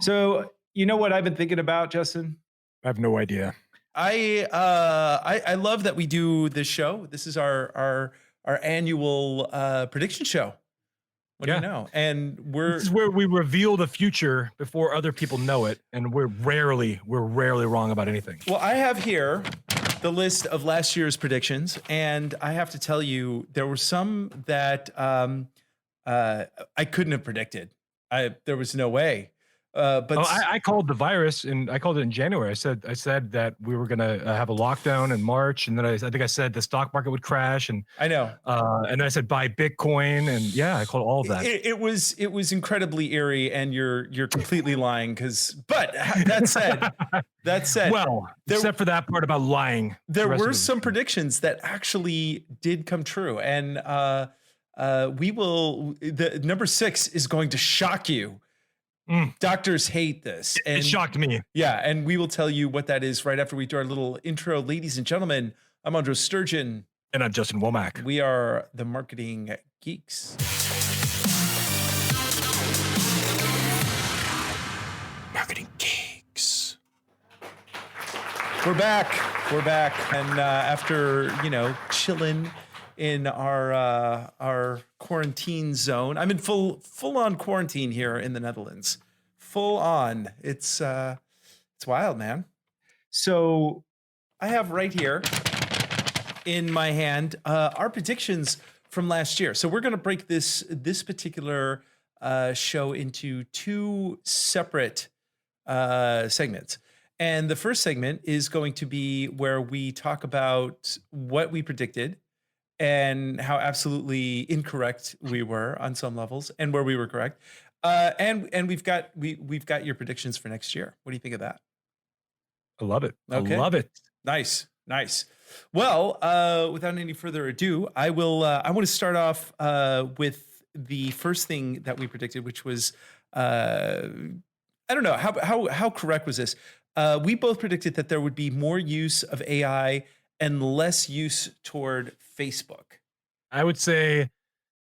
So, you know what I've been thinking about, Justin? I have no idea. I love that we do this show. This is our annual prediction show. What do you Yeah. know? And we're This is where we reveal the future before other people know it, and we're rarely wrong about anything. well, I have here the list of last year's predictions, and I have to tell you, there were some that I couldn't have predicted. There was no way. But I called the virus, and I called it in January. I said that we were gonna have a lockdown in March, and then I think I said the stock market would crash, and I know. and then I said buy Bitcoin, and yeah, I called all of that. It was incredibly eerie, and you're completely lying. But that said, Well, except for that part about lying, there the rest of were it- some predictions that actually did come true, and we will. The number 6 is going to shock you. Doctors hate this. And It shocked me. yeah, and we will tell you what that is right after we do our little intro. Ladies and gentlemen, I'm Andrew Sturgeon. And I'm Justin Womack. We are the Marketing Geeks. Marketing Geeks. We're back. And after, chilling in our quarantine zone. I'm in full on quarantine here in the Netherlands. Full on. It's wild, man. So I have right here in my hand our predictions from last year. So we're going to break this particular show into 2 separate segments. And the first segment is going to be where we talk about what we predicted and how absolutely incorrect we were on some levels, and where we were correct. And we've got your predictions for next year. What do you think of that? I love it. Okay. I love it. Nice. Well, without any further ado, I want to start off with the first thing that we predicted, which was I don't know how correct was this. We both predicted that there would be more use of AI and less use toward Facebook. I would say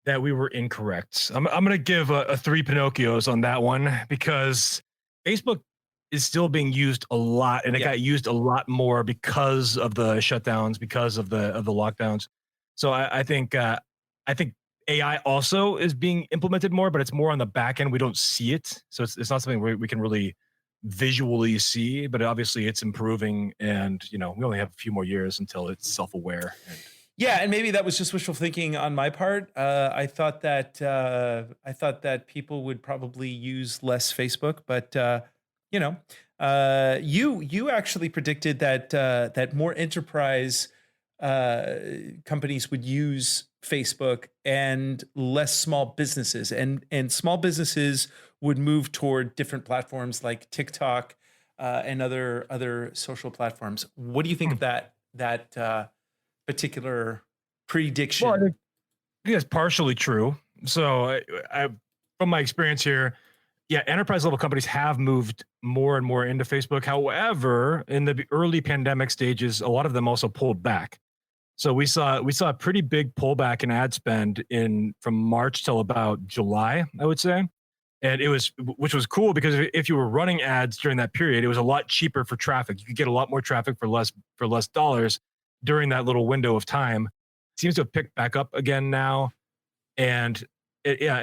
that we were incorrect. I'm going to give a 3 Pinocchios on that one, because Facebook is still being used a lot, and it got used a lot more because of the shutdowns, because of the lockdowns. So I think AI also is being implemented more, but it's more on the back end. We don't see it, so it's not something we can really visually see, but obviously it's improving, and we only have a few more years until it's self-aware. Yeah, and maybe that was just wishful thinking on my part. I thought that people would probably use less Facebook, but you actually predicted that more enterprise companies would use Facebook and less small businesses, and small businesses would move toward different platforms like TikTok and other social platforms. What do you think of that particular prediction? Well, I think that's partially true. So I from my experience here, enterprise level companies have moved more and more into Facebook. However, in the early pandemic stages, a lot of them also pulled back. So we saw a pretty big pullback in ad spend from March till about July, I would say. And which was cool, because if you were running ads during that period, it was a lot cheaper for traffic. You could get a lot more traffic for less dollars during that little window of time. It seems to have picked back up again now. And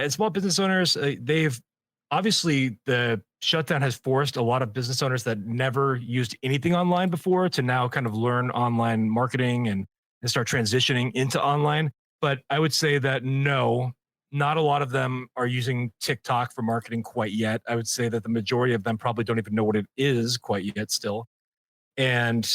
small business owners, they've obviously, the shutdown has forced a lot of business owners that never used anything online before to now kind of learn online marketing and start transitioning into online. But I would say that no, not a lot of them are using TikTok for marketing quite yet. I would say that the majority of them probably don't even know what it is quite yet still. And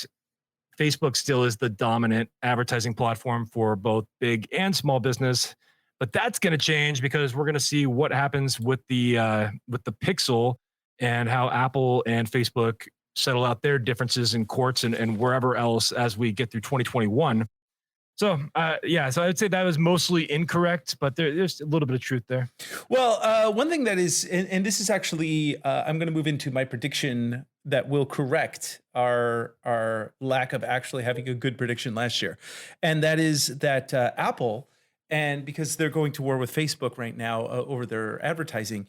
Facebook still is the dominant advertising platform for both big and small business. But that's going to change, because we're going to see what happens with the Pixel, and how Apple and Facebook settle out their differences in courts and wherever else as we get through 2021. So, so I would say that was mostly incorrect, but there's a little bit of truth there. Well, one thing that is, and this is actually, I'm going to move into my prediction that will correct our lack of actually having a good prediction last year. And that is that Apple, and because they're going to war with Facebook right now over their advertising,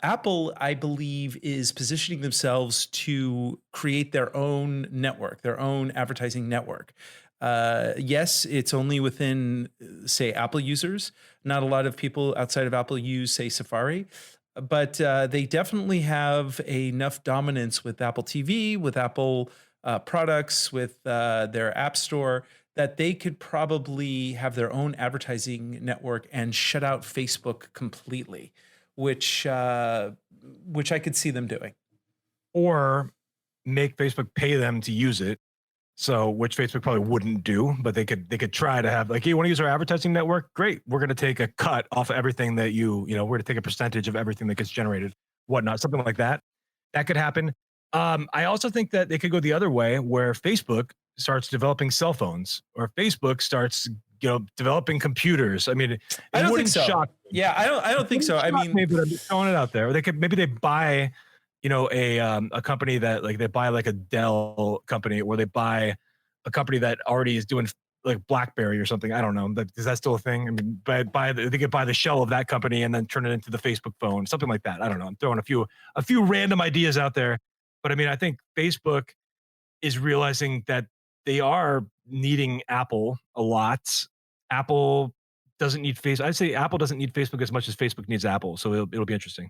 Apple, I believe, is positioning themselves to create their own network, their own advertising network. Yes, it's only within, say, Apple users. Not a lot of people outside of Apple use, say, Safari, but they definitely have enough dominance with Apple TV, with Apple products, with their App Store, that they could probably have their own advertising network and shut out Facebook completely, which which I could see them doing. Or make Facebook pay them to use it. So, which Facebook probably wouldn't do, but they could try to have like, hey, you want to use our advertising network? Great, we're going to take a cut off of everything that we're going to take a percentage of everything that gets generated, whatnot, something like that. That could happen. I also think that they could go the other way, where Facebook starts developing cell phones, or Facebook starts developing computers. I mean, it I don't think wouldn't so. shock. Yeah, I don't think so. I mean, Maybe I'm just throwing it out there. Or maybe they buy, a company that like they buy like a Dell company, or they buy a company that already is doing like BlackBerry or something. I don't know. Is that still a thing? I mean, they could buy the shell of that company and then turn it into the Facebook phone, something like that. I don't know. I'm throwing a few random ideas out there, but I mean, I think Facebook is realizing that they are needing Apple a lot. Apple doesn't need Facebook. I'd say Apple doesn't need Facebook as much as Facebook needs Apple. So it'll be interesting.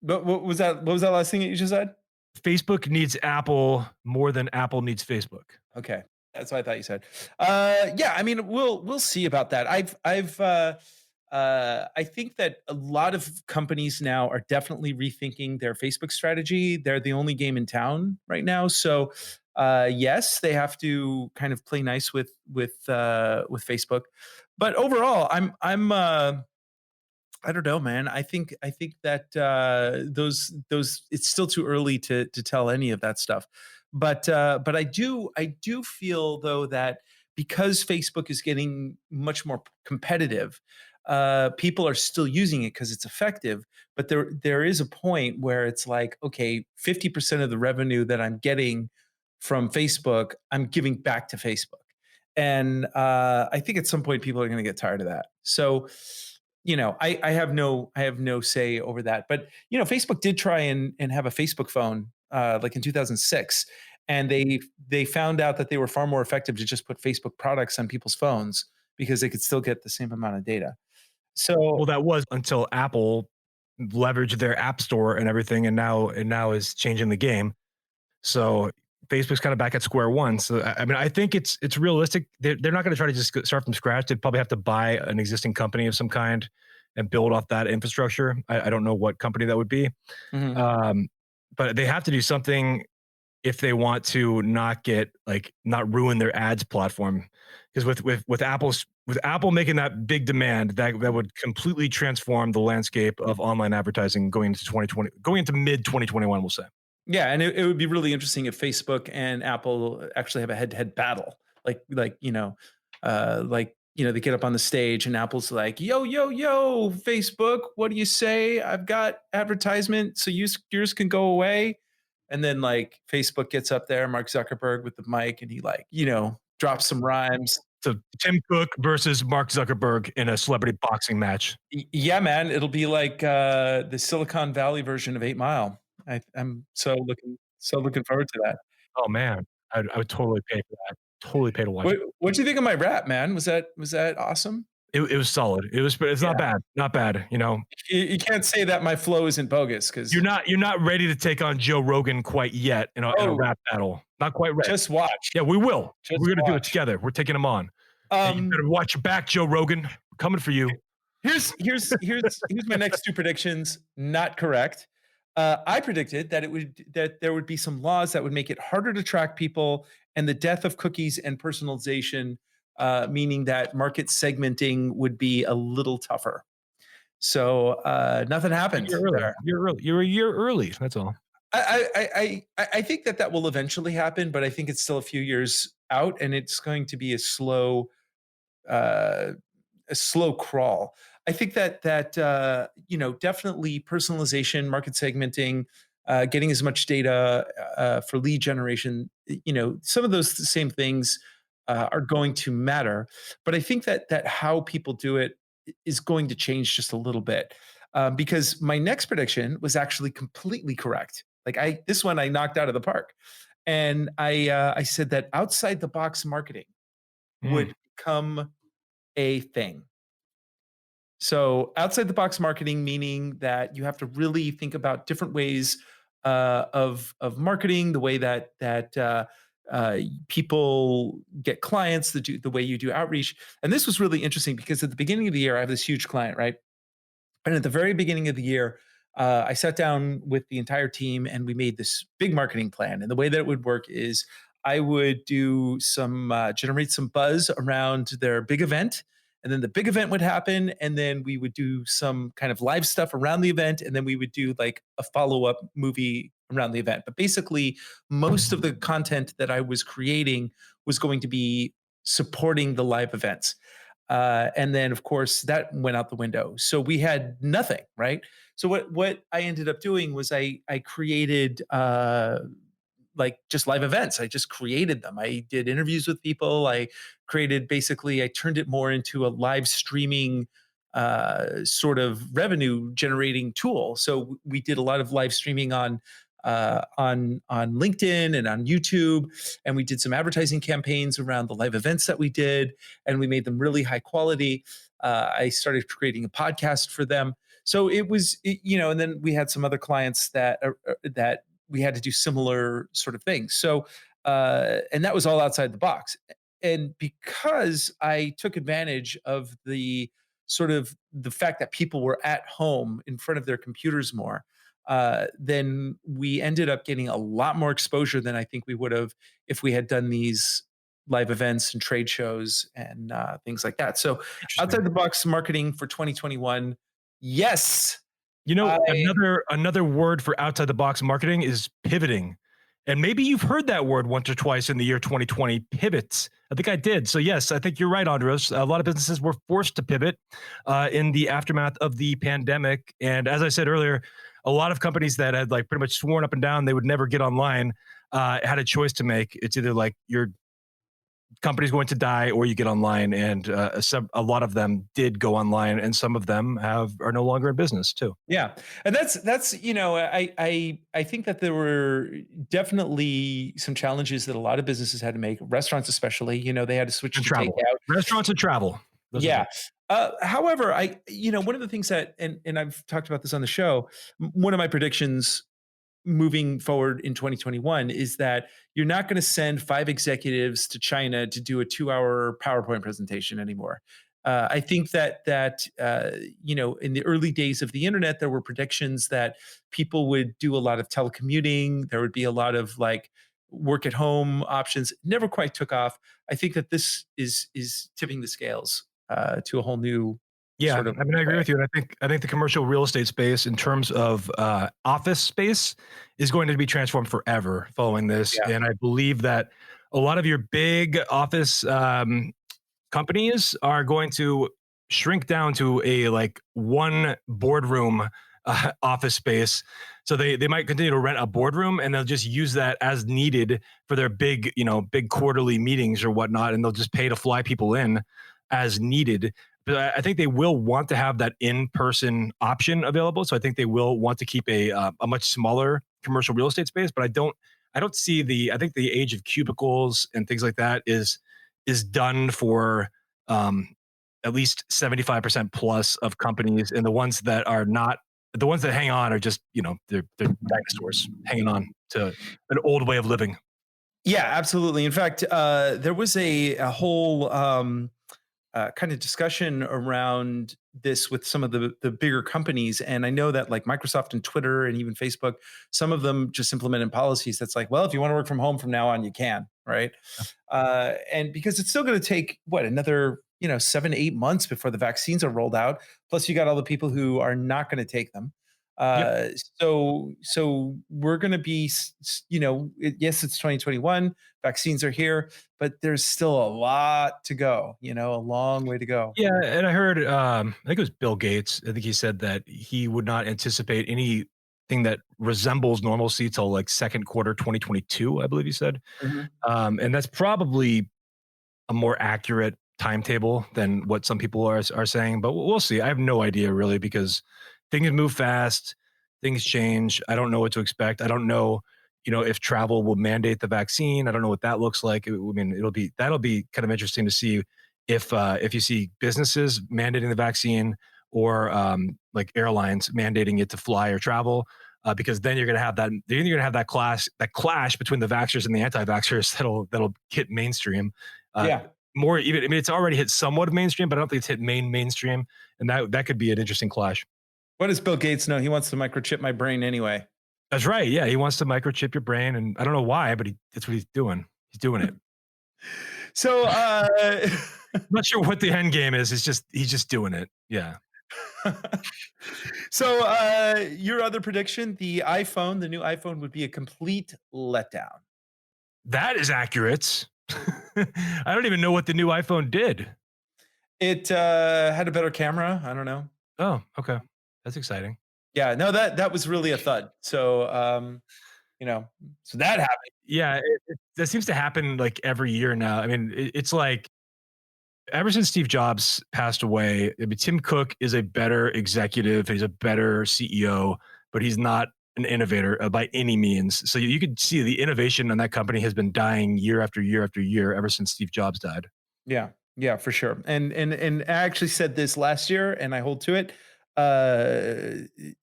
but what was that? What was that last thing that you just said? Facebook needs Apple more than Apple needs Facebook. Okay, that's what I thought you said. Yeah, I mean, we'll see about that. I think that a lot of companies now are definitely rethinking their Facebook strategy. They're the only game in town right now, so yes, they have to kind of play nice with Facebook. But overall, I'm I don't know, man. I think that those it's still too early to tell any of that stuff. But I do feel though that because Facebook is getting much more competitive, people are still using it because it's effective. But there is a point where it's like, okay, 50% of the revenue that I'm getting from Facebook, I'm giving back to Facebook. And I think at some point people are going to get tired of that. So, I have no say over that. But Facebook did try and have a Facebook phone like in 2006, and they found out that they were far more effective to just put Facebook products on people's phones because they could still get the same amount of data. So Well, that was until Apple leveraged their app store and everything, and now is changing the game. So Facebook's kind of back at square one. So I mean, I think it's realistic. They're not going to try to just start from scratch. They'd probably have to buy an existing company of some kind and build off that infrastructure. I don't know what company that would be, mhm. but they have to do something if they want to not ruin their ads platform. Because with Apple making that big demand, that would completely transform the landscape of online advertising going into 2020, going into mid 2021, we'll say. Yeah, and it would be really interesting if Facebook and Apple actually have a head-to-head battle. They get up on the stage and Apple's like, "Yo, yo, yo, Facebook, what do you say? I've got advertisement, so yours can go away." And then like Facebook gets up there, Mark Zuckerberg with the mic, and he drops some rhymes. So Tim Cook versus Mark Zuckerberg in a celebrity boxing match. Yeah, man, it'll be like the Silicon Valley version of 8 Mile. I'm so looking forward to that. Oh man, I would totally pay for that. Totally pay to watch it. What'd you think of my rap, man? Was that awesome? It was solid. It's Yeah. not bad. Not bad. You can't say that my flow isn't bogus because You're not ready to take on Joe Rogan quite yet in a rap battle. Not quite ready. just watch. Yeah, we will. Just We're gonna do it watch. together. We're taking him on. And you Um, better watch your back, Joe Rogan. We're coming for you. here's my next two predictions. Not correct. I predicted that there would be some laws that would make it harder to track people, and the death of cookies and personalization, meaning that market segmenting would be a little tougher. So nothing happened You're early. there. You're early. You're a year early. That's all. I think that will eventually happen, but I think it's still a few years out, and it's going to be uh, a slow crawl. I think that definitely personalization, market segmenting, getting as much data for lead generation. Some of those same things are going to matter, but I think that how people do it is going to change just a little bit. because my next prediction was actually completely correct. Like this one I knocked out of the park, and I said that outside the box marketing Mm. would become a thing. So outside the box marketing, meaning that you have to really think about different ways of marketing, the way that people get clients, the way you do outreach. And this was really interesting because at the beginning of the year, I have this huge client, right? And at the very beginning of the year, I sat down with the entire team and we made this big marketing plan. And the way that it would work is I would do generate some buzz around their big event. And then the big event would happen. And then we would do some kind of live stuff around the event. And then we would do like a follow up movie around the event. But basically, most of the content that I was creating was going to be supporting the live events. And then, of course, that went out the window. So we had nothing, right? So what I ended up doing was I created like just live events. I just created them. I did interviews with people. I turned it more into a live streaming sort of revenue generating tool. So we did a lot of live streaming on LinkedIn and on YouTube, and we did some advertising campaigns around the live events that we did, and we made them really high quality. I started creating a podcast for them. So and then we had some other clients that we had to do similar sort of things. So, and that was all outside the box. And because I took advantage of the fact that people were at home in front of their computers more, then we ended up getting a lot more exposure than I think we would have if we had done these live events and trade shows and things like that. So outside Interesting. the box marketing for 2021, yes. You know, I another word for outside the box marketing is pivoting. And maybe you've heard that word once or twice in the year 2020, pivots. I think I did. So yes, I think you're right, Andres. A lot of businesses were forced to pivot in the aftermath of the pandemic. And as I said earlier, a lot of companies that had like pretty much sworn up and down they would never get online had a choice to make. It's either like your company's going to die or you get online, and a lot of them did go online, and some of them are no longer in business too. Yeah, and that's I think that there were definitely some challenges that a lot of businesses had to make, restaurants especially. They had to switch And to travel, takeout. restaurants and travel. Those are Yeah. the However, one of the things that, and I've talked about this on the show, one of my predictions moving forward in 2021 is that you're not going to send 5 executives to China to do a 2-hour PowerPoint presentation anymore. I think that in the early days of the internet, there were predictions that people would do a lot of telecommuting. There would be a lot of like work at home options. Never quite took off. I think that this is tipping the scales to a whole new Yeah, sort of I mean, I agree way. with you, and I think the commercial real estate space, in terms of office space, is going to be transformed forever following this. Yeah. And I believe that a lot of your big office companies are going to shrink down to a like one boardroom office space. So they might continue to rent a boardroom, and they'll just use that as needed for their big quarterly meetings or whatnot, and they'll just pay to fly people in as needed. But I think they will want to have that in-person option available. So I think they will want to keep a much smaller commercial real estate space. But I don't see I think the age of cubicles and things like that is done for um, at least 75% plus of companies, and the ones that are not, the ones that hang on are just they're dinosaurs hanging on to an old way of living. Yeah, absolutely. In fact, there was a whole kind of discussion around this with some of the bigger companies, and I know that like Microsoft and Twitter and even Facebook, some of them just implemented policies that's like, well, if you want to work from home from now on, you can, right? And because it's still going to take another 7 8 months before the vaccines are rolled out. Plus, you got all the people who are not going to take them. Yep. Uh, so we're going to be, yes, it's 2021. Vaccines are here, but there's still a lot to go. A long way to go. Yeah, and I heard, I think it was Bill Gates. I think he said that he would not anticipate anything that resembles normalcy till like second quarter 2022, I believe he said. Mhm. And that's probably a more accurate timetable than what some people are saying, but we'll see. I have no idea really, because things move fast, things change. I don't know what to expect. I don't know, if travel will mandate the vaccine. I don't know what that looks like. I mean, that'll be kind of interesting to see if you see businesses mandating the vaccine or like airlines mandating it to fly or travel. Because then you're going to have that clash between the vaxxers and the anti-vaxxers that'll hit mainstream. Yeah. More even, I mean, it's already hit somewhat of mainstream, but I don't think it's hit mainstream, and that could be an interesting clash. What does Bill Gates know? He wants to microchip my brain anyway. That's right. Yeah, he wants to microchip your brain, and I don't know why, but that's what he's doing. He's doing it. So I'm not sure what the end game is. He's just doing it. Yeah. So your other prediction, the new iPhone would be a complete letdown. That is accurate. I don't even know what the new iPhone did. It had a better camera. I don't know. Oh, okay. That's exciting. Yeah, no, that was really a thud. So, so that happened. Yeah, that seems to happen like every year now. I mean, it's like ever since Steve Jobs passed away, I mean, Tim Cook is a better executive. He's a better CEO, but he's not an innovator by any means. So you could see the innovation in that company has been dying year after year after year ever since Steve Jobs died. Yeah, for sure. And I actually said this last year, and I hold to it.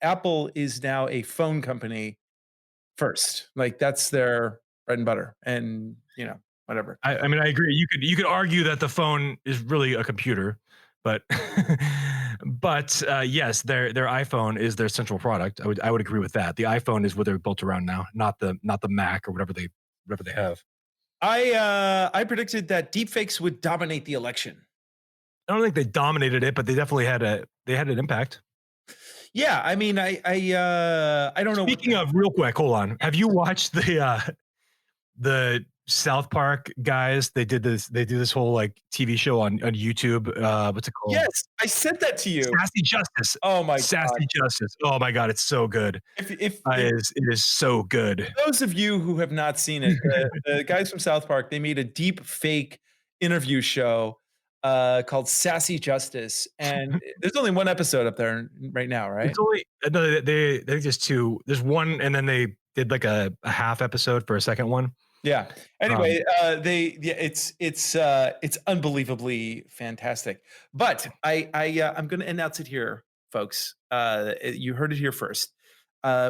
Apple is now a phone company first. Like that's their bread and butter, and whatever. I mean, I agree. You could argue that the phone is really a computer, but yes, their iPhone is their central product. I would agree with that. The iPhone is what they're built around now, not the Mac or whatever they have. I predicted that deepfakes would dominate the election. I don't think they dominated it, but they definitely had an impact. Yeah, I mean, I don't know. Speaking of, real quick, hold on. Have you watched the South Park guys? They do this whole like TV show on YouTube. What's it called? Yes, I said that to you. Sassy Justice. Oh my Sassy Justice. Oh my God, it's so good. It is so good. Those of you who have not seen it, the guys from South Park, they made a deep fake interview show called Sassy Justice, and there's only one episode up there right now, right? It's only they think there's two. There's one, and then they did like a half episode for a second one. Yeah. Anyway, it's unbelievably fantastic. But I'm going to announce it here, folks. You heard it here first.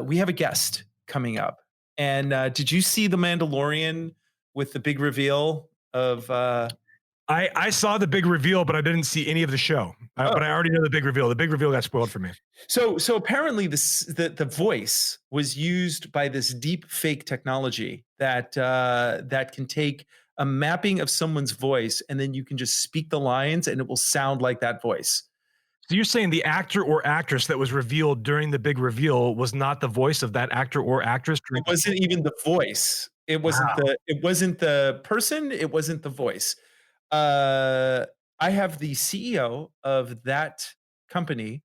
We have a guest coming up, and did you see The Mandalorian with the big reveal of? I saw the big reveal, but I didn't see any of the show. But I already know the big reveal. The big reveal got spoiled for me. So apparently the voice was used by this deep fake technology that can take a mapping of someone's voice, and then you can just speak the lines and it will sound like that voice. So you're saying the actor or actress that was revealed during the big reveal was not the voice of that actor or actress? It wasn't even the voice. It wasn't the person. It wasn't the voice. I have the CEO of that company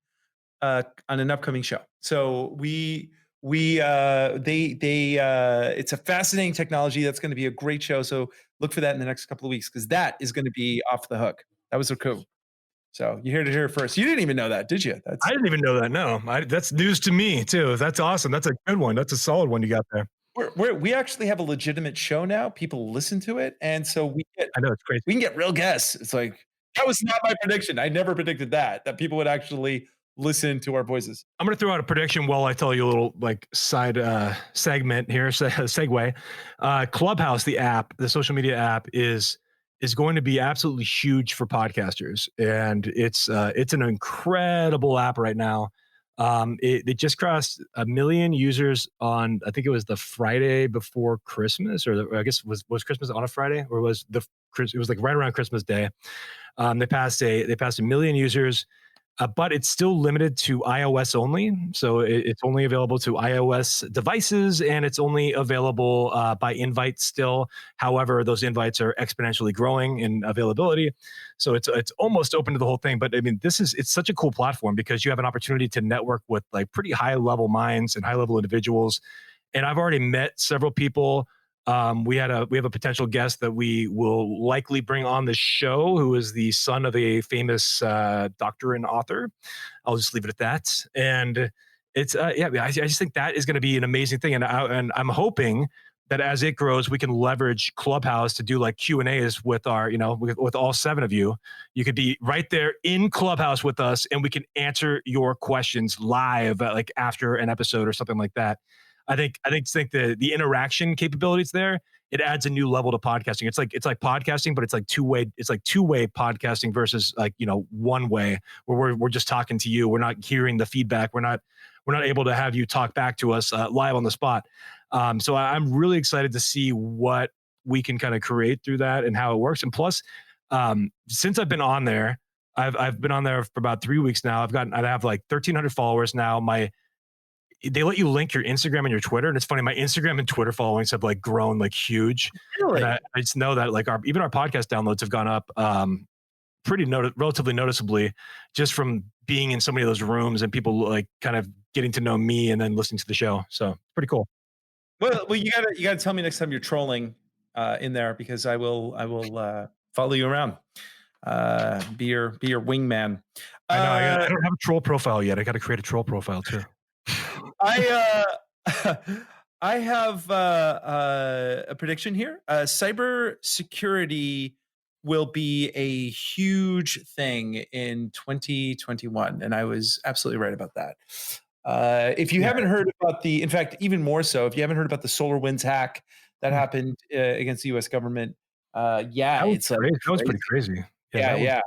on an upcoming show. So it's a fascinating technology. That's going to be a great show. So look for that in the next couple of weeks, because that is going to be off the hook. That was so cool. So you heard it here first. You didn't even know that, did you? I didn't even know that. No, that's news to me too. That's awesome. That's a good one. That's a solid one you got there. We actually have a legitimate show now. People listen to it, and so I know, it's crazy. We can get real guests. It's like, that was not my prediction. I never predicted that people would actually listen to our voices. I'm going to throw out a prediction while I tell you a little like side segment here, segue. Clubhouse, the app, the social media app, is going to be absolutely huge for podcasters, and it's an incredible app right now. It just crossed 1 million users on, I think it was the Friday before Christmas, or I guess was Christmas on a Friday, or it was like right around Christmas Day. They passed 1 million users, but it's still limited to iOS only. So it's only available to iOS devices, and it's only available by invite still. However, those invites are exponentially growing in availability. So it's almost open to the whole thing. But I mean, it's such a cool platform because you have an opportunity to network with like pretty high level minds and high level individuals. And I've already met several people We have a potential guest that we will likely bring on the show, who is the son of a famous doctor and author. I'll just leave it at that. And it's I just think that is going to be an amazing thing, and I'm hoping that as it grows, we can leverage Clubhouse to do like Q&As with our, with all 7 of you. You could be right there in Clubhouse with us, and we can answer your questions live, like after an episode or something like that. I think the interaction capabilities there, it adds a new level to podcasting. It's like podcasting, but it's like two-way podcasting versus like, one way where we're just talking to you. We're not hearing the feedback. We're not able to have you talk back to us live on the spot. So I'm really excited to see what we can kind of create through that and how it works. And plus, since I've been on there, I've been on there for about 3 weeks now. I have like 1,300 followers now. They let you link your Instagram and your Twitter, and it's funny. My Instagram and Twitter followings have like grown like huge. Really? And I just know that like even our podcast downloads have gone up relatively noticeably just from being in so many of those rooms and people like kind of getting to know me and then listening to the show. So pretty cool. Well, you gotta tell me next time you're trolling in there, because I will follow you around. Be your wingman. I know. I don't have a troll profile yet. I got to create a troll profile too. I have a prediction here. Cyber security will be a huge thing in 2021, and I was absolutely right about that. If you haven't heard about in fact, even more so, if you haven't heard about the SolarWinds hack that happened against the U.S. government, That was pretty crazy. Yeah.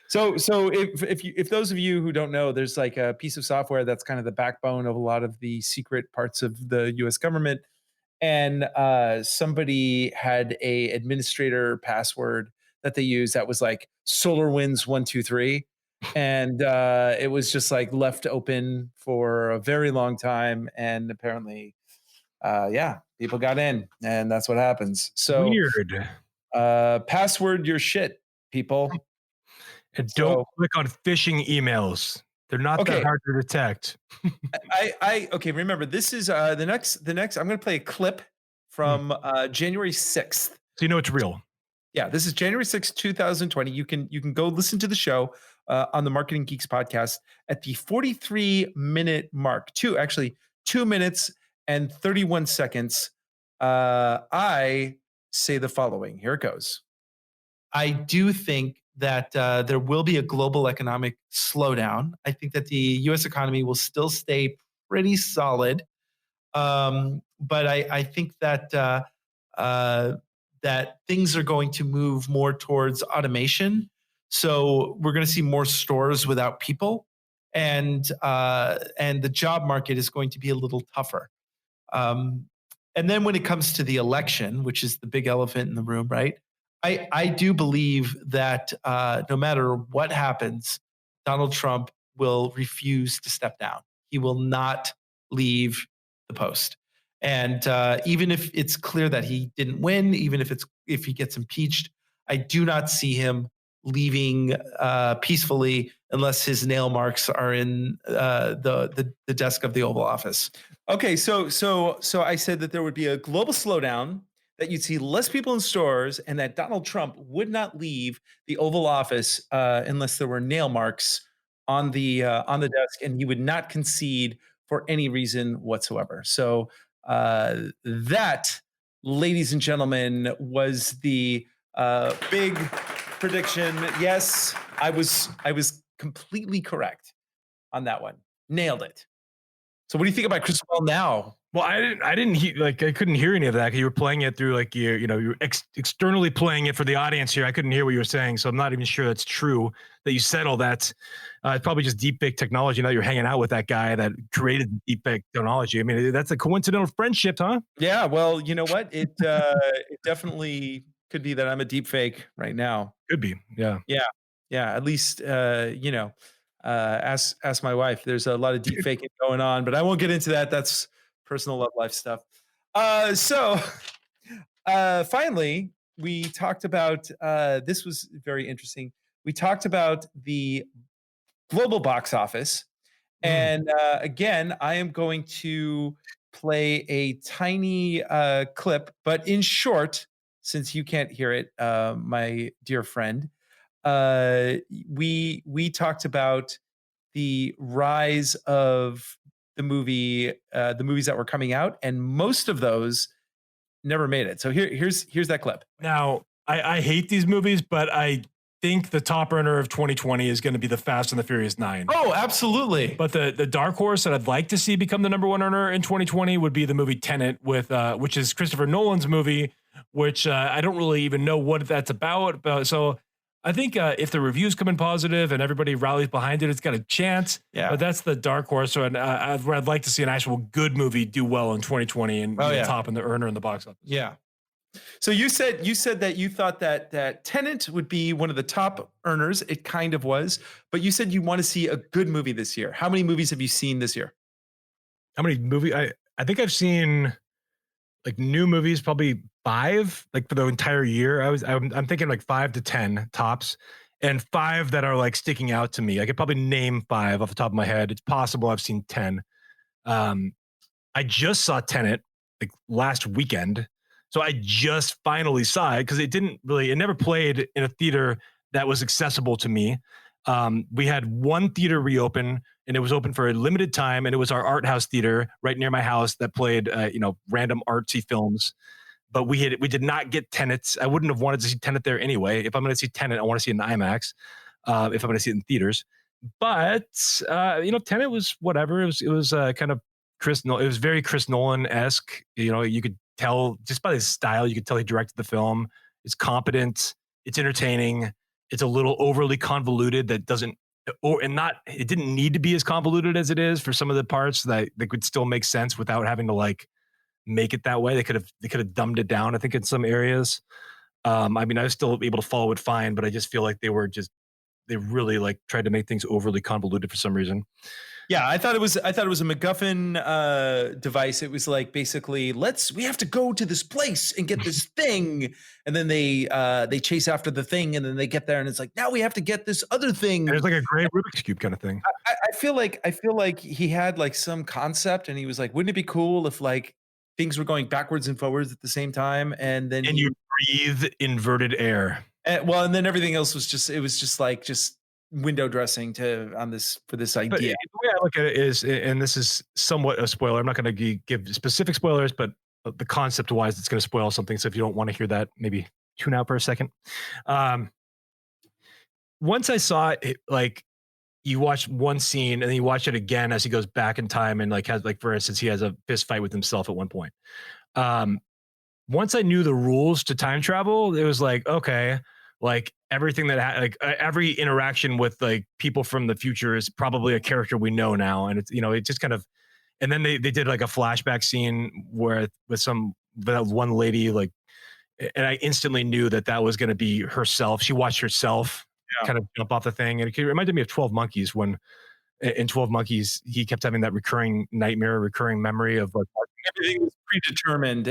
So if those of you who don't know, there's like a piece of software that's kind of the backbone of a lot of the secret parts of the U.S. government, and somebody had a administrator password that they used that was like SolarWinds 123, and it was just like left open for a very long time, and apparently, people got in, and that's what happens. So weird. Password your shit, people. And don't click on phishing emails. They're not that hard to detect. Okay. Remember, this is the next. I'm going to play a clip from January 6th. So you know it's real. Yeah, this is January 6th, 2020. You can go listen to the show on the Marketing Geeks podcast at the 43-minute mark. 2 minutes and 31 seconds. I say the following. Here it goes. I do think that there will be a global economic slowdown. I think that the U.S. economy will still stay pretty solid, but I think that that things are going to move more towards automation. So we're going to see more stores without people, and the job market is going to be a little tougher. And then when it comes to the election, which is the big elephant in the room, right? I do believe that no matter what happens, Donald Trump will refuse to step down. He will not leave the post. And even if it's clear that he didn't win, even if he gets impeached, I do not see him leaving peacefully unless his nail marks are in the desk of the Oval Office. Okay, so I said that there would be a global slowdown, that you'd see less people in stores, and that Donald Trump would not leave the Oval Office unless there were nail marks on the desk, and he would not concede for any reason whatsoever. So that, ladies and gentlemen, was the big prediction. Yes, I was completely correct on that one. Nailed it. So what do you think about Crystal Ball now? Well, I didn't hear, I couldn't hear any of that. You were playing it through like you're externally playing it for the audience here. I couldn't hear what you were saying, so I'm not even sure that's true that you said all that. It's probably just deepfake technology. Now you're hanging out with that guy that created deepfake technology. I mean, that's a coincidental friendship, huh? Yeah. Well, you know what? It definitely could be that I'm a deepfake right now. Could be. Yeah. Yeah. At least ask my wife. There's a lot of deepfaking going on, but I won't get into that. That's personal love life stuff. So finally, we talked about this was very interesting. We talked about the global box office, and again, I am going to play a tiny clip, but in short, since you can't hear it, my dear friend, uh, we talked about the rise of the movies that were coming out, and most of those never made it. So here's that clip. Now, I hate these movies, but I think the top earner of 2020 is going to be the Fast and the Furious 9. Oh, absolutely. But the dark horse that I'd like to see become the number one earner in 2020 would be the movie Tenet, which is Christopher Nolan's movie, which I don't really even know what that's about. So I think if the reviews come in positive and everybody rallies behind it, it's got a chance. Yeah. But that's the dark horse. So I'd like to see an actual good movie do well in 2020 and top in the earner in the box office. Yeah. So you said that you thought that Tenet would be one of the top earners. It kind of was, but you said you want to see a good movie this year. How many movies have you seen this year? How many movies? I think I've seen like new movies, probably 5, like for the entire year. I'm thinking like 5 to 10 tops, and 5 that are like sticking out to me. I could probably name 5 off the top of my head. It's possible I've seen 10. I just saw Tenet like last weekend. So I just finally saw it because it never played in a theater that was accessible to me. We had one theater reopen, and it was open for a limited time, and it was our art house theater right near my house that played random artsy films. But we did not get Tenets. I wouldn't have wanted to see Tenet there anyway. If I'm going to see Tenet, I want to see it in IMAX. If I'm going to see it in theaters, but Tenet was whatever. It was kind of it was very Chris Nolan-esque. You could tell just by his style, you could tell he directed the film. It's competent. It's entertaining. It's a little overly convoluted. It didn't need to be as convoluted as it is for some of the parts that could still make sense without having to like make it that way. They could have dumbed it down, I think, in some areas. I was still able to follow it fine, but I just feel like they really like tried to make things overly convoluted for some reason. Yeah, I thought it was a MacGuffin device. It was like basically, we have to go to this place and get this thing, and then they chase after the thing, and then they get there, and it's like, now we have to get this other thing. And it's like a great Rubik's Cube kind of thing. I feel like he had like some concept, and he was like, wouldn't it be cool if like things were going backwards and forwards at the same time, and then you breathe inverted air. And then everything else was just window dressing for this idea. But the way I look at it is, and this is somewhat a spoiler, I'm not going to give specific spoilers, but the concept wise, it's going to spoil something. So if you don't want to hear that, maybe tune out for a second. Once I saw it, like you watch one scene and then you watch it again as he goes back in time and like has, like, for instance, he has a fist fight with himself at one point. Once I knew the rules to time travel, it was like, okay, like everything every interaction with like people from the future is probably a character we know now. And it's, it just kind of, and then they did like a flashback scene where that one lady, like, and I instantly knew that was going to be herself. She watched herself kind of jump off the thing. And it reminded me of 12 Monkeys when in 12 Monkeys, he kept having that recurring memory of like, everything was predetermined.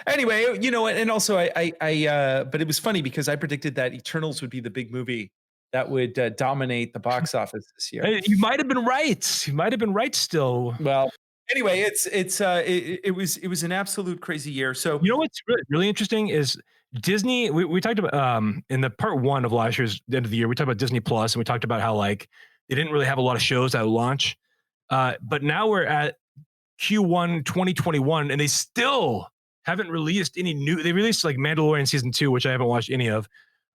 Anyway, and also but it was funny because I predicted that Eternals would be the big movie that would dominate the box office this year. You might have been right. You might have been right still. Well, anyway, it was an absolute crazy year. So what's really interesting is Disney. We talked about in the part 1 of last year's end of the year, we talked about Disney Plus, and we talked about how like they didn't really have a lot of shows at launch. But now we're at Q1 2021, and they still haven't released any new. They released like Mandalorian season 2, which I haven't watched any of.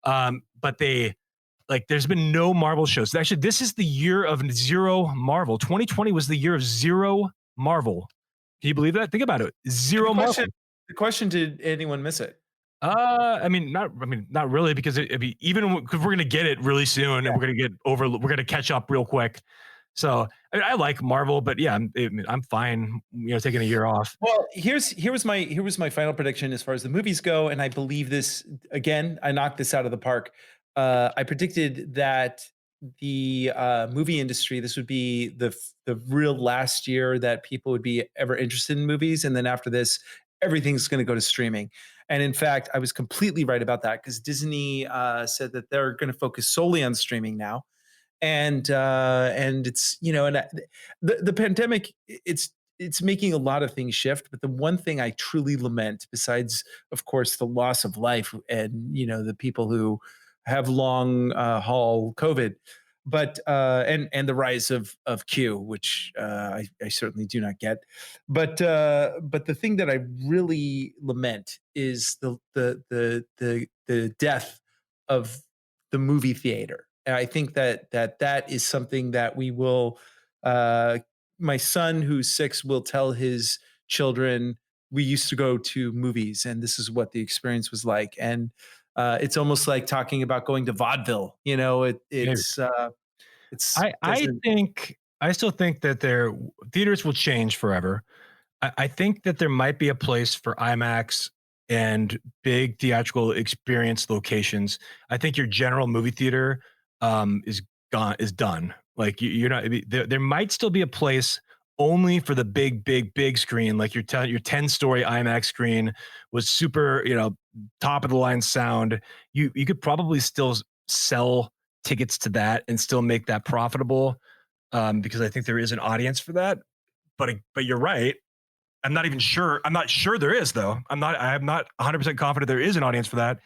But there's been no Marvel shows. Actually, this is the year of zero Marvel. 2020 was the year of zero Marvel. Can you believe that? Think about it. Zero Marvel. The question: did anyone miss it? Not really, because even because we're gonna get it really soon, and we're gonna catch up real quick. So I like Marvel, but yeah, I'm fine, taking a year off. Well, here was my final prediction as far as the movies go, and I believe this again. I knocked this out of the park. I predicted that the movie industry, this would be the real last year that people would be ever interested in movies, and then after this, everything's going to go to streaming. And in fact, I was completely right about that because Disney said that they're going to focus solely on streaming now. And it's, the pandemic, it's it's making a lot of things shift. But the one thing I truly lament, besides, of course, the loss of life and the people who have long haul COVID, but and the rise of Q, which I certainly do not get. But the thing that I really lament is the death of the movie theater. And I think that is something that we will. My son, who's 6, will tell his children, we used to go to movies, and this is what the experience was like. And it's almost like talking about going to vaudeville. Maybe. It's I doesn't. think I still think that theaters will change forever. I think that there might be a place for IMAX and big theatrical experience locations. I think your general movie theater is done. Like you're not there might still be a place only for the big screen, like your 10-story IMAX screen was super, top of the line sound. You could probably still sell tickets to that and still make that profitable, because I think there is an audience for that. But you're right. I'm not even sure. I'm not sure there is, though. I'm not 100% confident there is an audience for that.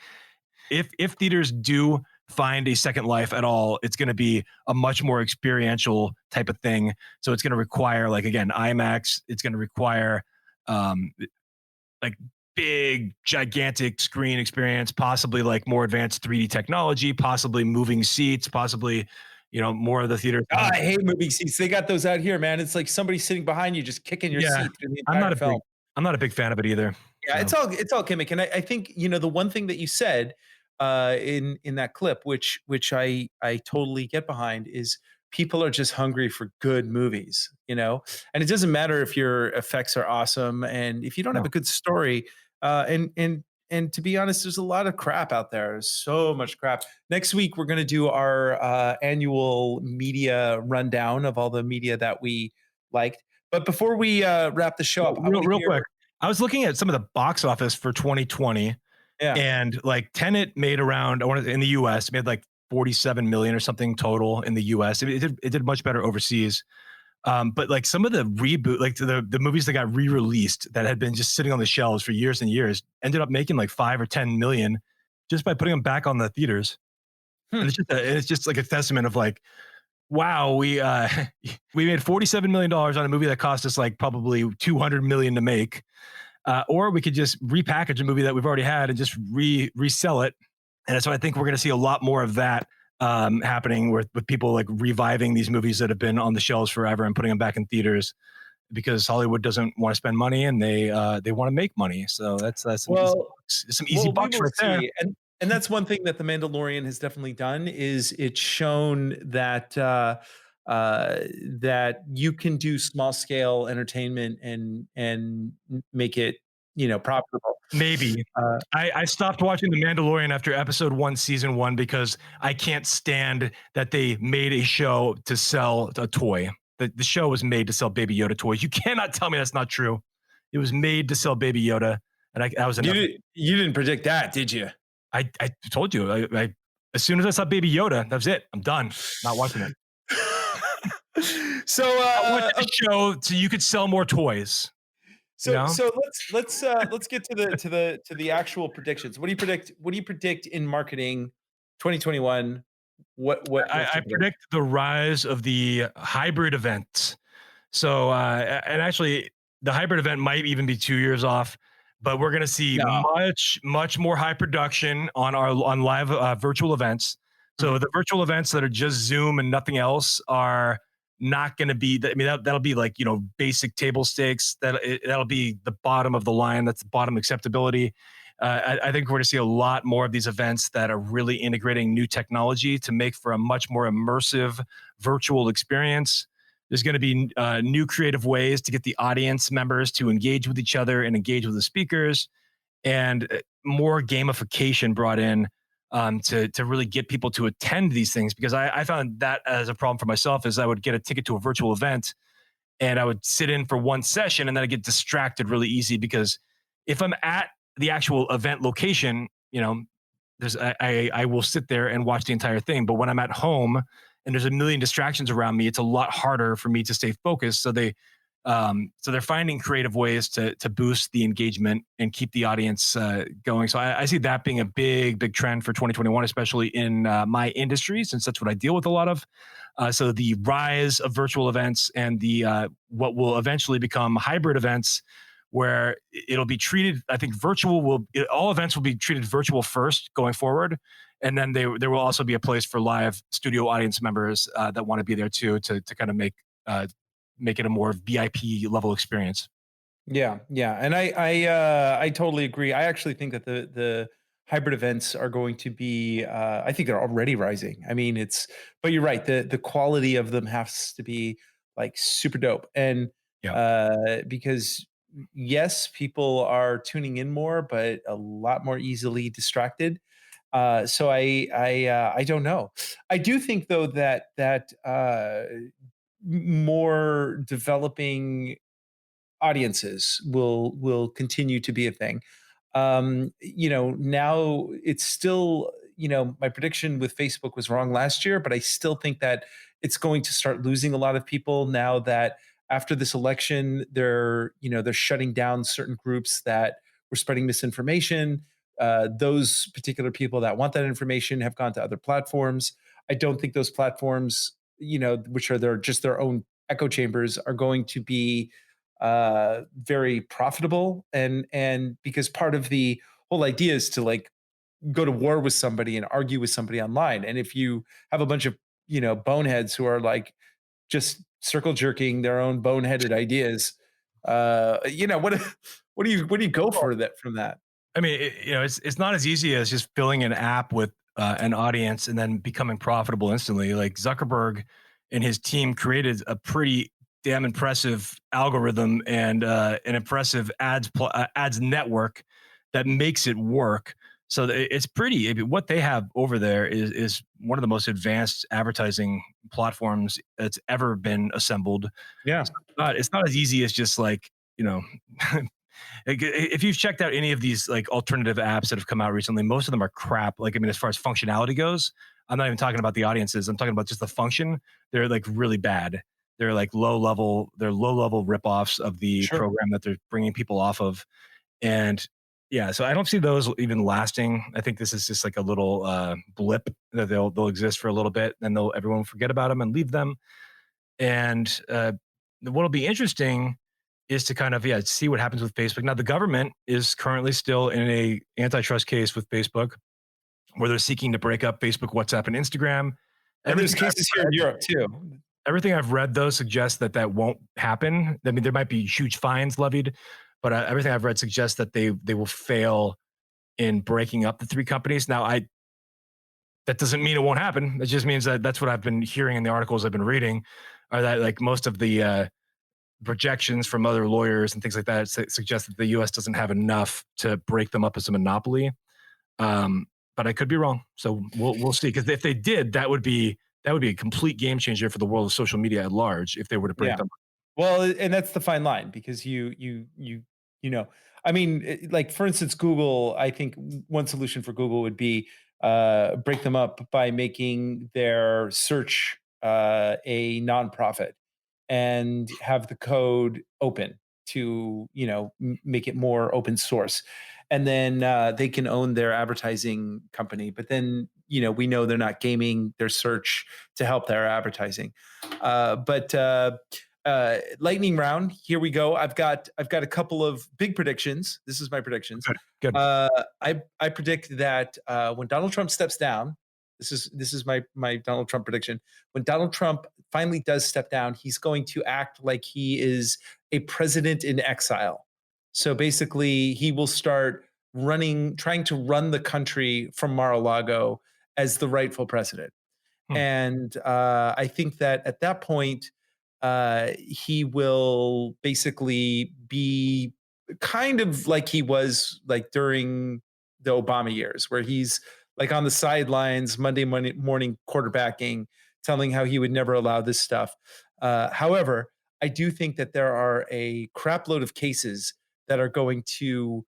If theaters do find a second life at all, it's going to be a much more experiential type of thing. So it's going to require, like, again, IMAX. It's going to require like big, gigantic screen experience, possibly like more advanced 3D technology, possibly moving seats, possibly, more of the theater. Oh, I hate movie seats. They got those out here, man. It's like somebody sitting behind you, just kicking your Yeah, seat through the I'm entire film. not a big fan of it either. Yeah, So. it's all gimmick. And I think the one thing that you said in that clip, which I totally get behind, is people are just hungry for good movies. And it doesn't matter if your effects are awesome, and if you don't have No. a good story. And to be honest, there's a lot of crap out there. There's so much crap. Next week we're going to do our annual media rundown of all the media that we liked. But before we wrap the show up, I want to Real hear. quick, I was looking at some of the box office for 2020, Yeah. and like Tenet made around, in the US, made like 47 million or something total in the US. It did much better overseas. But like some of the reboot, like the movies that got re-released that had been just sitting on the shelves for years and years, ended up making like 5 or 10 million just by putting them back on the theaters. Hmm. And it's just like a testament of like, wow, we we made $47 million on a movie that cost us like probably 200 million to make. Or we could just repackage a movie that we've already had and just resell it. And so I think we're going to see a lot more of that happening with people like reviving these movies that have been on the shelves forever and putting them back in theaters, because Hollywood doesn't want to spend money and they want to make money. So that's some easy bucks we will right there. see. And that's one thing that The Mandalorian has definitely done, is it's shown that that you can do small scale entertainment and make it profitable. Maybe. I stopped watching The Mandalorian after episode 1, season 1, because I can't stand that they made a show to sell a toy. The show was made to sell Baby Yoda toys. You cannot tell me that's not true. It was made to sell Baby Yoda, and that was enough. You didn't predict that, did you? I told you. I as soon as I saw Baby Yoda, that was it. I'm done. Not watching it. So I watched the show so you could sell more toys. So let's get to the actual predictions. What do you predict in marketing 2021? I predict the rise of the hybrid event. So and actually the hybrid event might even be 2 years off, but we're going to see much more high production on live virtual events. So the virtual events that are just Zoom and nothing else are not going to be. I mean, that'll be like basic table stakes. That'll be the bottom of the line. That's the bottom acceptability. I think we're going to see a lot more of these events that are really integrating new technology to make for a much more immersive virtual experience. There's going to be new creative ways to get the audience members to engage with each other and engage with the speakers, and more gamification brought in to really get people to attend these things. Because I found that as a problem for myself, is I would get a ticket to a virtual event and I would sit in for one session and then I get distracted really easy, because if I'm at the actual event location, I will sit there and watch the entire thing. But when I'm at home and there's a million distractions around me, it's a lot harder for me to stay focused. So So they're finding creative ways to boost the engagement and keep the audience going. So I see that being a big trend for 2021, especially in my industry, since that's what I deal with a lot of. So the rise of virtual events and the what will eventually become hybrid events, where it'll be treated. I think all events will be treated virtual first going forward, and then there will also be a place for live studio audience members that want to be there too, to kind of make it a more VIP level experience. Yeah, and I totally agree. I actually think that the hybrid events are going to be. I think they're already rising. I mean, but you're right. The quality of them has to be like super dope, and Yeah. because yes, people are tuning in more, but a lot more easily distracted. So I don't know. I do think though that more developing audiences will continue to be a thing. Now it's still, my prediction with Facebook was wrong last year, but I still think that it's going to start losing a lot of people now that after this election, they're shutting down certain groups that were spreading misinformation. Those particular people that want that information have gone to other platforms. I don't think those platforms, which are just their own echo chambers, are going to be very profitable, and because part of the whole idea is to like go to war with somebody and argue with somebody online, and if you have a bunch of boneheads who are like just circle jerking their own boneheaded ideas, what do you go for that from that? I mean, it's not as easy as just filling an app with an audience and then becoming profitable instantly. Like Zuckerberg and his team created a pretty damn impressive algorithm and an impressive ads network that makes it work. So it's pretty. I mean, what they have over there is one of the most advanced advertising platforms that's ever been assembled. Yeah. It's not as easy as just like like, if you've checked out any of these like alternative apps that have come out recently, most of them are crap. Like, I mean, as far as functionality goes, I'm not even talking about the audiences. I'm talking about just the function. They're like really bad. They're like low level. They're low level ripoffs of the Sure. program that they're bringing people off of. And yeah, so I don't see those even lasting. I think this is just like a little blip that they'll exist for a little bit, then everyone will forget about them and leave them. And what'll be interesting is to kind of see what happens with Facebook. Now, the government is currently still in a antitrust case with Facebook, where they're seeking to break up Facebook, WhatsApp, and Instagram. And there's Everything I've cases here in read- Europe too. Everything I've read, though, suggests that won't happen. I mean, there might be huge fines levied, but everything I've read suggests that they will fail in breaking up the three companies. Now, that doesn't mean it won't happen. It just means that that's what I've been hearing in the articles I've been reading, are that like most of the projections from other lawyers and things like that suggest that the U.S. doesn't have enough to break them up as a monopoly. But I could be wrong, so we'll see. Because if they did, that would be a complete game changer for the world of social media at large. If they were to break Yeah. them, Well, and that's the fine line, because I mean, like for instance, Google. I think one solution for Google would be break them up by making their search a nonprofit and have the code open to make it more open source, and then they can own their advertising company. But then we know they're not gaming their search to help their advertising. But lightning round. Here we go. I've got a couple of big predictions. This is my predictions. good. I predict that when Donald Trump steps down, this is my Donald Trump prediction. When Donald Trump finally does step down, he's going to act like he is a president in exile. So basically, he will start trying to run the country from Mar-a-Lago as the rightful president. And I think that at that point, he will basically be kind of like he was like during the Obama years, where he's like on the sidelines Monday morning quarterbacking, telling how he would never allow this stuff. However, I do think that there are a crapload of cases that are going to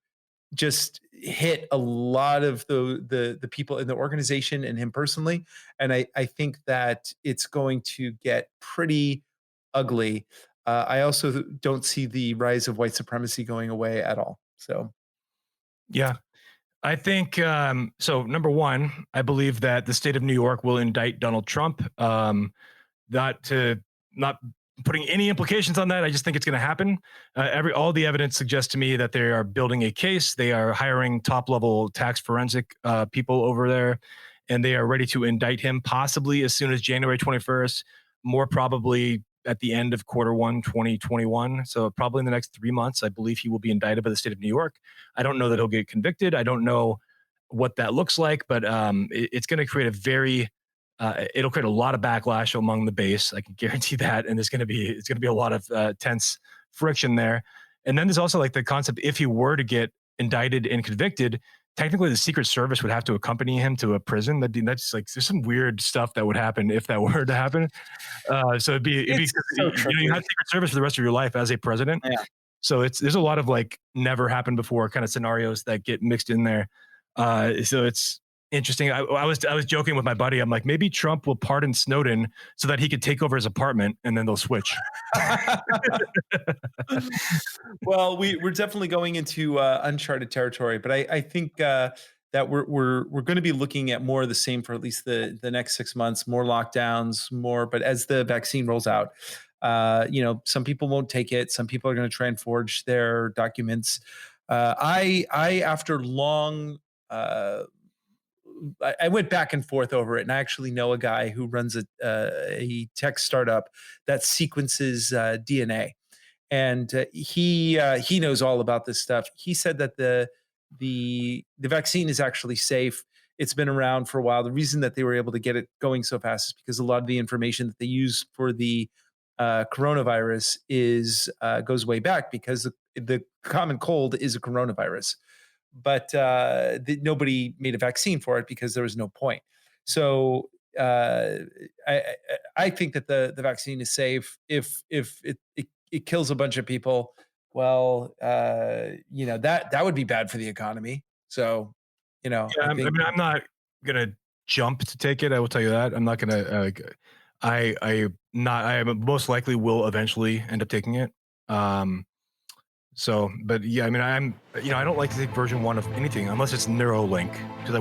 just hit a lot of the people in the organization and him personally. And I think that it's going to get pretty ugly. I also don't see the rise of white supremacy going away at all. So, Yeah. I think so. Number one, I believe that the state of New York will indict Donald Trump. Not putting any implications on that. I just think it's going to happen. All the evidence suggests to me that they are building a case. They are hiring top level tax forensic people over there, and they are ready to indict him possibly as soon as January 21st. More probably at the end of Q1 2021. So probably in the next 3 months, I believe he will be indicted by the state of New York. I don't know that he'll get convicted. I don't know what that looks like, but it's going to create it'll create a lot of backlash among the base. I can guarantee that. And it's going to be a lot of tense friction there. And then there's also like the concept, if he were to get indicted and convicted, technically the Secret Service would have to accompany him to a prison. That's like, there's some weird stuff that would happen if that were to happen. So it'd be so you have Secret Service for the rest of your life as a president. Yeah. So there's a lot of like never happened before kind of scenarios that get mixed in there. So it's interesting. I was joking with my buddy. I'm like, maybe Trump will pardon Snowden so that he could take over his apartment, and then they'll switch. Well, we're definitely going into uncharted territory, but I think that we're going to be looking at more of the same for at least the next 6 months. More lockdowns, more. But as the vaccine rolls out, some people won't take it. Some people are going to try and forge their documents. I after long. I went back and forth over it, and I actually know a guy who runs a tech startup that sequences DNA, and he knows all about this stuff. He said that the vaccine is actually safe. It's been around for a while. The reason that they were able to get it going so fast is because a lot of the information that they use for the coronavirus goes way back, because the common cold is a coronavirus. But nobody made a vaccine for it because there was no point. So I think that the vaccine is safe. If it kills a bunch of people, well, that would be bad for the economy. So, Yeah, I'm not gonna jump to take it. I will tell you that. I'm not gonna. I most likely will eventually end up taking it. But yeah, I don't like to take version 1 of anything unless it's Neuralink, because I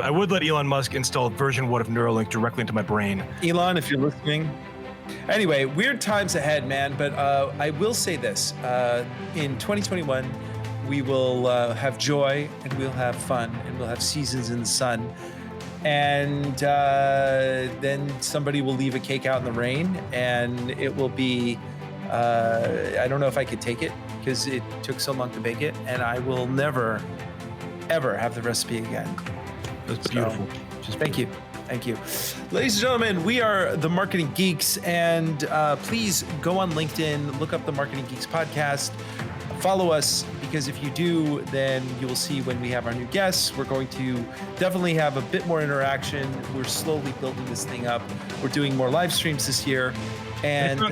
would let Elon Musk install version 1 of Neuralink directly into my brain. Elon, if you're listening. Anyway, weird times ahead, man. But I will say this: in 2021, we will have joy, and we'll have fun, and we'll have seasons in the sun. And then somebody will leave a cake out in the rain, and it will be. I don't know if I could take it because it took so long to bake it, and I will never, ever have the recipe again. That's beautiful. Thank you. Ladies and gentlemen, we are the Marketing Geeks, and please go on LinkedIn, look up the Marketing Geeks podcast, follow us, because if you do, then you will see when we have our new guests. We're going to definitely have a bit more interaction. We're slowly building this thing up. We're doing more live streams this year. And if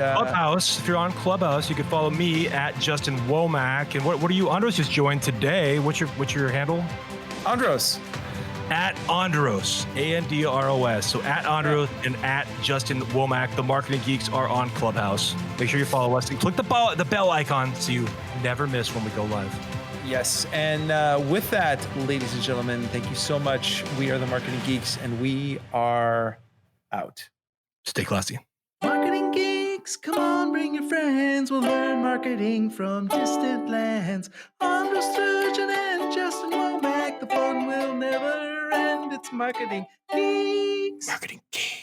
you're on Clubhouse, you can follow me at Justin Womack. And what are you? Andros just joined today. What's your handle? Andros. At Andros, Andros. So at Andros and at Justin Womack. The Marketing Geeks are on Clubhouse. Make sure you follow us and click the bell icon so you never miss when we go live. Yes. And with that, ladies and gentlemen, thank you so much. We are the Marketing Geeks, and we are out. Stay classy. Marketing Geeks, come on, bring your friends. We'll learn marketing from distant lands. Andros Sturgeon and Justin Womack, the fun will never end. It's Marketing Geeks. Marketing Geeks.